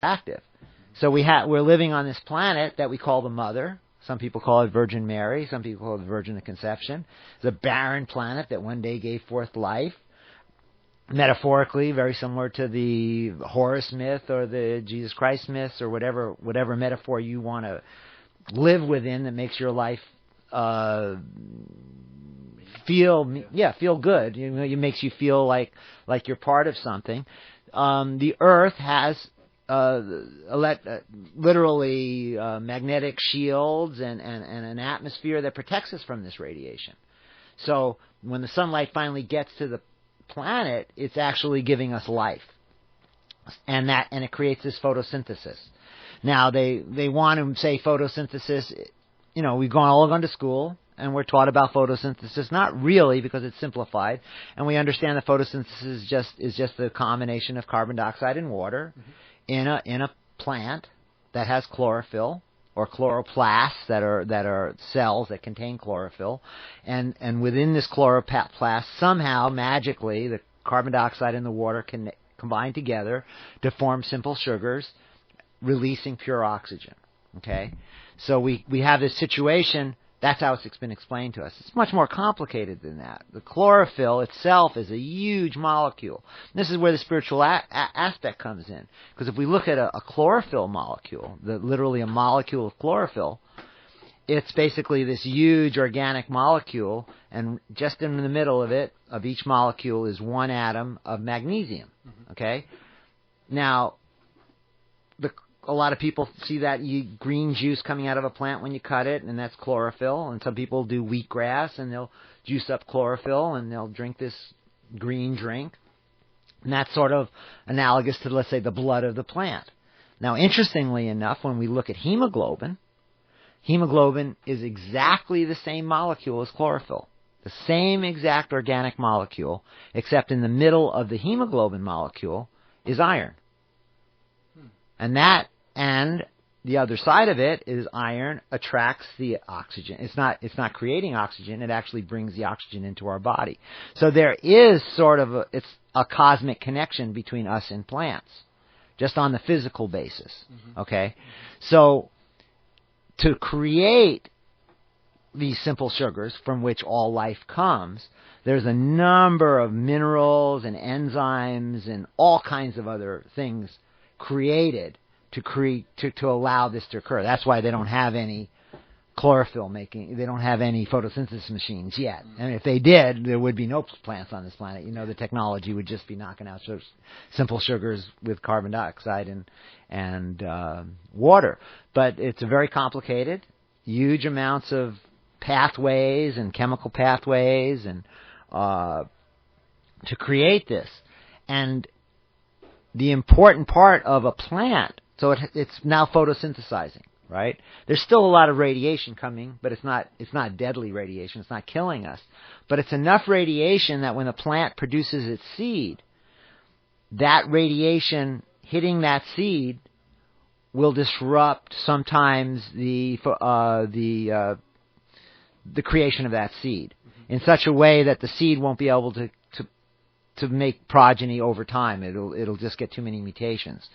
active. So we're living on this planet that we call the Mother. Some people call it Virgin Mary. Some people call it the Virgin of Conception. It's a barren planet that one day gave forth life. Metaphorically, very similar to the Horus myth or the Jesus Christ myths or whatever metaphor you want to live within that makes your life feel good. You know, it makes you feel like you're part of something. The Earth has literally magnetic shields and an atmosphere that protects us from this radiation. So when the sunlight finally gets to the planet, it's actually giving us life, and it creates this photosynthesis. Now they want to say photosynthesis. You know, we've all gone to school and we're taught about photosynthesis. Not really, because it's simplified, and we understand that photosynthesis is just the combination of carbon dioxide and water in a plant that has chlorophyll, or chloroplasts that are cells that contain chlorophyll, and within this chloroplast, somehow magically the carbon dioxide and the water can combine together to form simple sugars, releasing pure oxygen. Okay, so we have this situation. That's how it's been explained to us. It's much more complicated than that. The chlorophyll itself is a huge molecule. This is where the spiritual aspect comes in. Because if we look at a chlorophyll molecule, literally a molecule of chlorophyll, it's basically this huge organic molecule, and just in the middle of it, of each molecule, is one atom of magnesium. Okay? Now, a lot of people see that green juice coming out of a plant when you cut it, and that's chlorophyll. And some people do wheatgrass, and they'll juice up chlorophyll, and they'll drink this green drink. And that's sort of analogous to, let's say, the blood of the plant. Now, interestingly enough, when we look at hemoglobin is exactly the same molecule as chlorophyll. The same exact organic molecule, except in the middle of the hemoglobin molecule is iron. And the other side of it is iron attracts the oxygen. It's not creating oxygen. It actually brings the oxygen into our body. So there is sort of a cosmic connection between us and plants, just on the physical basis. Okay? So to create these simple sugars from which all life comes, there's a number of minerals and enzymes and all kinds of other things created to allow this to occur. That's why they don't have any chlorophyll making. They don't have any photosynthesis machines yet. And if they did, there would be no plants on this planet. You know, the technology would just be knocking out simple sugars with carbon dioxide and water. But it's a very complicated, huge amounts of pathways and chemical pathways and to create this. And the important part of a plant, so it's now photosynthesizing, right? There's still a lot of radiation coming, but it's not deadly radiation. It's not killing us. But it's enough radiation that when a plant produces its seed, that radiation hitting that seed will disrupt sometimes the creation of that seed in such a way that the seed won't be able to make progeny over time. It'll just get too many mutations.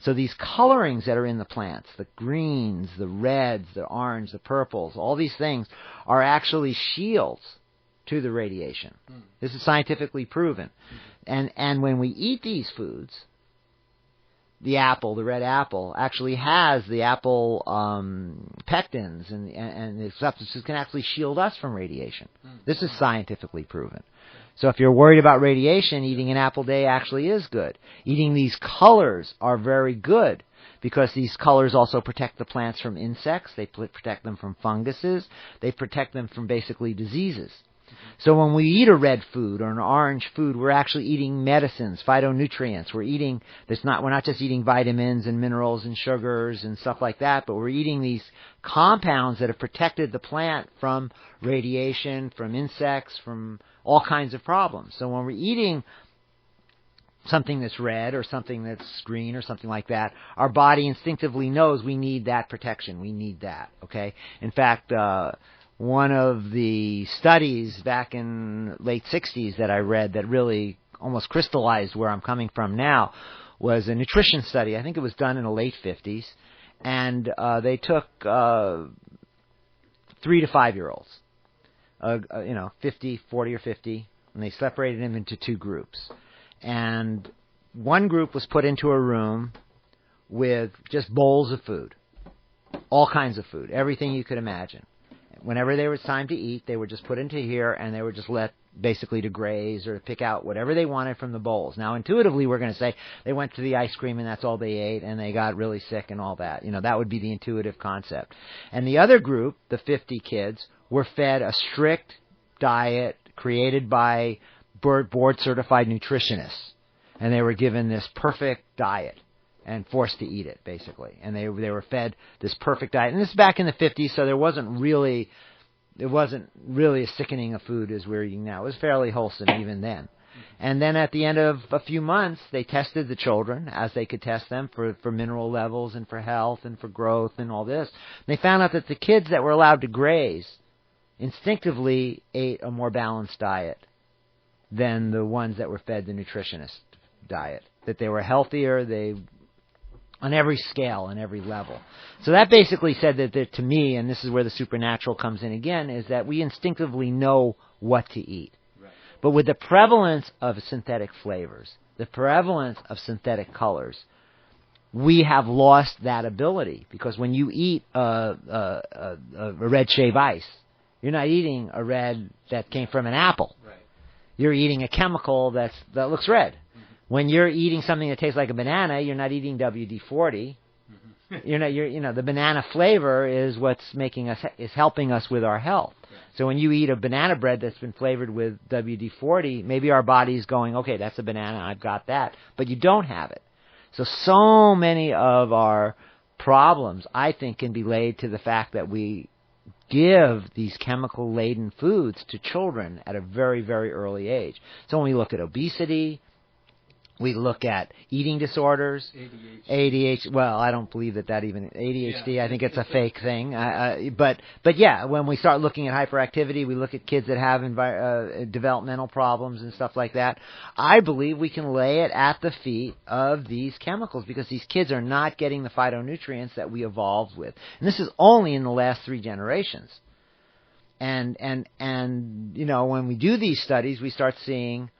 So these colorings that are in the plants, the greens, the reds, the orange, the purples, all these things are actually shields to the radiation. This is scientifically proven. And when we eat these foods, the apple, the red apple, actually has the apple pectins and the substances can actually shield us from radiation. This is scientifically proven. So if you're worried about radiation, eating an apple a day actually is good. Eating these colors are very good because these colors also protect the plants from insects. They protect them from funguses. They protect them from basically diseases. So when we eat a red food or an orange food, we're actually eating medicines, phytonutrients. We're not just eating vitamins and minerals and sugars and stuff like that, but we're eating these compounds that have protected the plant from radiation, from insects, from all kinds of problems. So when we're eating something that's red or something that's green or something like that, our body instinctively knows we need that protection. We need that, okay? In fact, one of the studies back in late 60s that I read that really almost crystallized where I'm coming from now was a nutrition study. I think it was done in the late 50s. And they took 3 to 5-year-olds, 50, 40 or 50, and they separated them into 2 groups. And one group was put into a room with just bowls of food, all kinds of food, everything you could imagine. Whenever there was time to eat, they were just put into here, and they were just let basically to graze or to pick out whatever they wanted from the bowls. Now, intuitively, we're going to say they went to the ice cream and that's all they ate, and they got really sick and all that. That would be the intuitive concept. And the other group, the 50 kids, were fed a strict diet created by board-certified nutritionists. And they were given this perfect diet and forced to eat it, basically. And they were fed this perfect diet. And this is back in the 50s, so it wasn't really as sickening a food as we're eating now. It was fairly wholesome even then. And then at the end of a few months, they tested the children, as they could test them, for mineral levels and for health and for growth and all this. And they found out that the kids that were allowed to graze instinctively ate a more balanced diet than the ones that were fed the nutritionist diet. That they were healthier, on every scale, on every level. So that basically said that to me, and this is where the supernatural comes in again, is that we instinctively know what to eat. Right. But with the prevalence of synthetic flavors, the prevalence of synthetic colors, we have lost that ability. Because when you eat a red shave ice, you're not eating a red that came from an apple. Right. You're eating a chemical that looks red. When you're eating something that tastes like a banana, you're not eating WD-40. Mm-hmm. The banana flavor is what's helping us with our health. Yeah. So when you eat a banana bread that's been flavored with WD-40, maybe our body's going, okay, that's a banana, I've got that, but you don't have it. So many of our problems, I think, can be laid to the fact that we give these chemical-laden foods to children at a very, very early age. So when we look at obesity, we look at eating disorders, ADHD. Well, I don't believe that even ADHD. Yeah, I think it's a fake thing. But yeah, when we start looking at hyperactivity, we look at kids that have developmental problems and stuff like that. I believe we can lay it at the feet of these chemicals because these kids are not getting the phytonutrients that we evolved with, and this is only in the last 3 generations. And when we do these studies, we start seeing.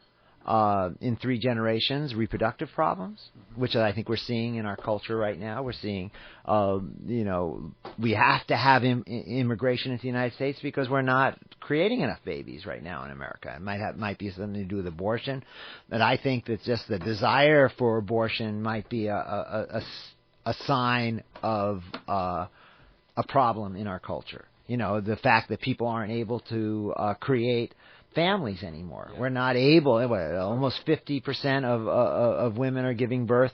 In 3 generations, reproductive problems, which I think we're seeing in our culture right now. We're seeing, we have to have immigration into the United States because we're not creating enough babies right now in America. It might be something to do with abortion, but I think that just the desire for abortion might be a sign of a problem in our culture. The fact that people aren't able to create families anymore. Yeah. We're not able. Almost 50% of women are giving birth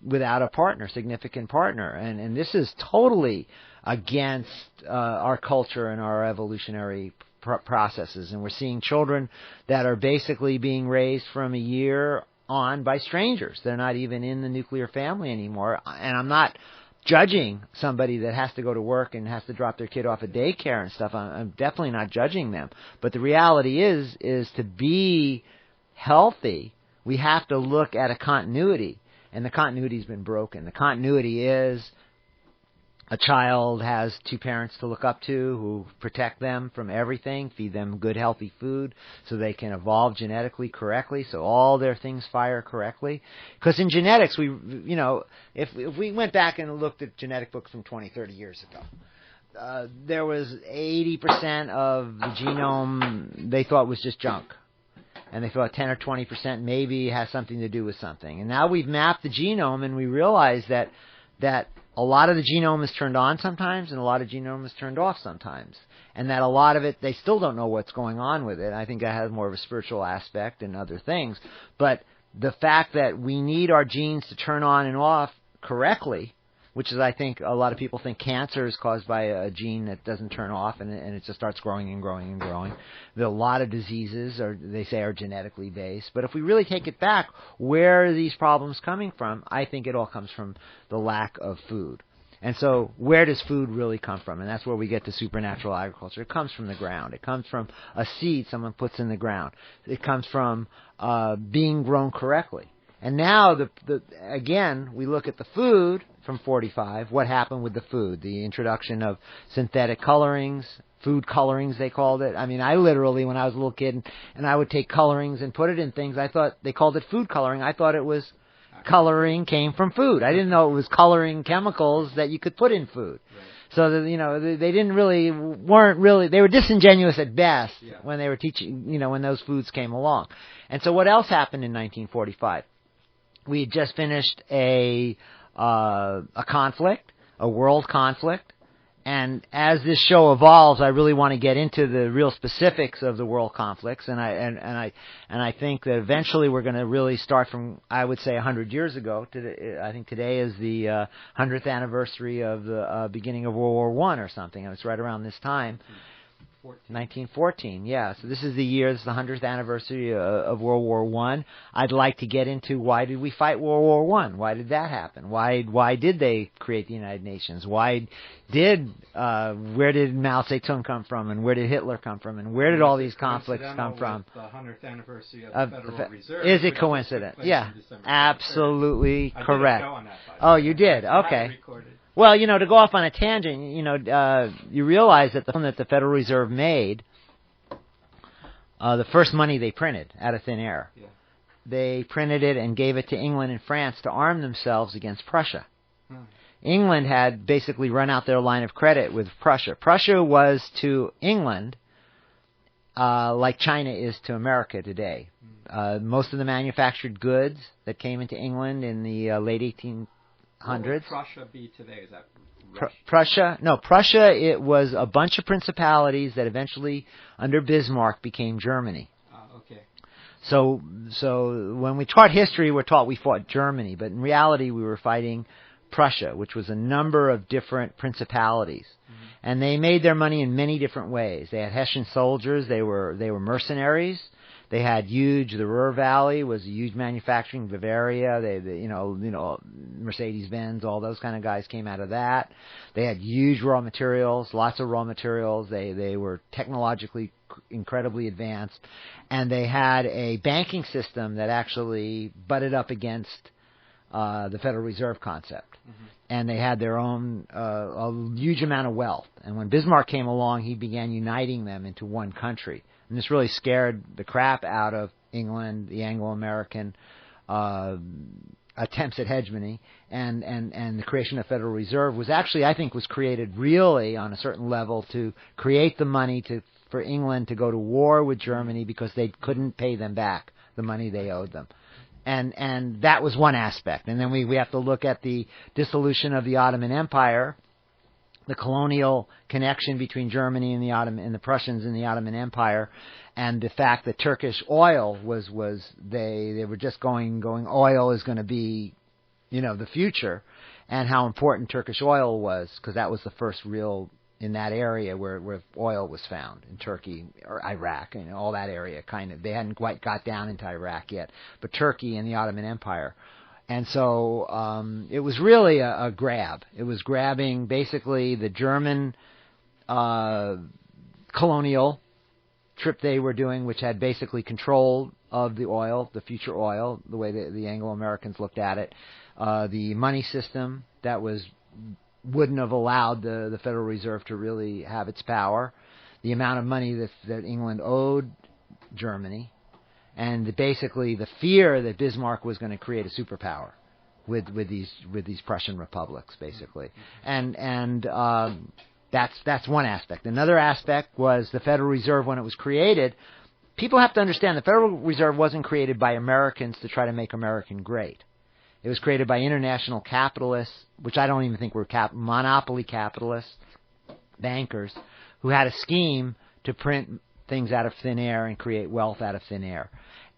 without a partner, significant partner, and this is totally against our culture and our evolutionary processes. And we're seeing children that are basically being raised from a year on by strangers. They're not even in the nuclear family anymore. And I'm not judging somebody that has to go to work and has to drop their kid off at daycare and stuff. I'm definitely not judging them. But the reality is to be healthy, we have to look at a continuity. And the continuity's been broken. The continuity is a child has 2 parents to look up to who protect them from everything, feed them good, healthy food so they can evolve genetically correctly, so all their things fire correctly. Because in genetics, if we went back and looked at genetic books from 20, 30 years ago, there was 80% of the genome they thought was just junk. And they thought 10 or 20% maybe has something to do with something. And now we've mapped the genome and we realize that a lot of the genome is turned on sometimes and a lot of genome is turned off sometimes. And that a lot of it, they still don't know what's going on with it. I think that has more of a spiritual aspect and other things. But the fact that we need our genes to turn on and off correctly, which is, I think, a lot of people think cancer is caused by a gene that doesn't turn off and it just starts growing and growing and growing. There are a lot of diseases, they say, are genetically based. But if we really take it back, where are these problems coming from? I think it all comes from the lack of food. And so where does food really come from? And that's where we get to supernatural agriculture. It comes from the ground. It comes from a seed someone puts in the ground. It comes from being grown correctly. And now, again, we look at the food from 45. What happened with the food? The introduction of synthetic colorings, food colorings, they called it. I mean, I literally, when I was a little kid, and I would take colorings and put it in things, I thought they called it food coloring. I thought it was coloring came from food. I didn't know it was coloring chemicals that you could put in food. Right. So that, they weren't really, they were disingenuous at best when they were teaching, when those foods came along. And so what else happened in 1945? We had just finished a conflict, a world conflict. And as this show evolves, I really want to get into the real specifics of the world conflicts, and I think that eventually we're going to really start from, I would say, 100 years ago. I think today is the 100th anniversary of the beginning of World War I or something. And it's right around this time. 1914, yeah. So this is the year, this is the 100th anniversary of World War I. I'd like to get into why did we fight World War I? Why did that happen? Why did they create the United Nations? Where did Mao Zedong come from? And where did Hitler come from? And where did all these conflicts come from? The 100th anniversary of the Federal Reserve. Is it coincident? Yeah, absolutely correct. Oh, you did? Okay. Well, to go off on a tangent, you realize that the film that the Federal Reserve made, the first money they printed out of thin air, they printed it and gave it to England and France to arm themselves against Prussia. England had basically run out their line of credit with Prussia. Prussia was to England like China is to America today. Most of the manufactured goods that came into England in the late 1800s. What would Prussia be today? Is that Prussia, it was a bunch of principalities that eventually, under Bismarck, became Germany. Okay. So when we taught history, we're taught we fought Germany, but in reality, we were fighting Prussia, which was a number of different principalities. Mm-hmm. And they made their money in many different ways. They had Hessian soldiers. They were mercenaries. They had the Ruhr Valley was a huge manufacturing, Bavaria, Mercedes-Benz, all those kind of guys came out of that. They had huge raw materials, lots of raw materials. They were technologically incredibly advanced. And they had a banking system that actually butted up against the Federal Reserve concept. Mm-hmm. And they had their own, a huge amount of wealth. And when Bismarck came along, he began uniting them into one country. And this really scared the crap out of England, the Anglo-American attempts at hegemony, and the creation of the Federal Reserve was actually, I think, was created really on a certain level to create the money for England to go to war with Germany because they couldn't pay them back the money they owed them. And that was one aspect. And then we have to look at the dissolution of the Ottoman Empire, the colonial connection between Germany and the Prussians in the Ottoman Empire, and the fact that Turkish oil they were just going oil is going to be, the future, and how important Turkish oil was, because that was the first real in that area where oil was found in Turkey or Iraq, all that area kind of. They hadn't quite got down into Iraq yet, but Turkey and the Ottoman Empire. And so it was really a grab. It was grabbing basically the German colonial trip they were doing, which had basically control of the oil, the future oil, the way the Anglo-Americans looked at it, the money system that wouldn't have allowed the Federal Reserve to really have its power, the amount of money that England owed Germany, and basically the fear that Bismarck was going to create a superpower with these Prussian republics, basically. And that's one aspect. Another aspect was the Federal Reserve when it was created. People have to understand the Federal Reserve wasn't created by Americans to try to make America great. It was created by international capitalists, which I don't even think were monopoly capitalists, bankers, who had a scheme to print things out of thin air and create wealth out of thin air.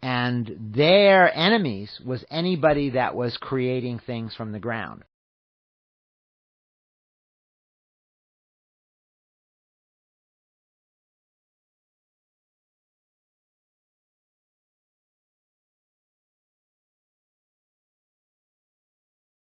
And their enemies was anybody that was creating things from the ground.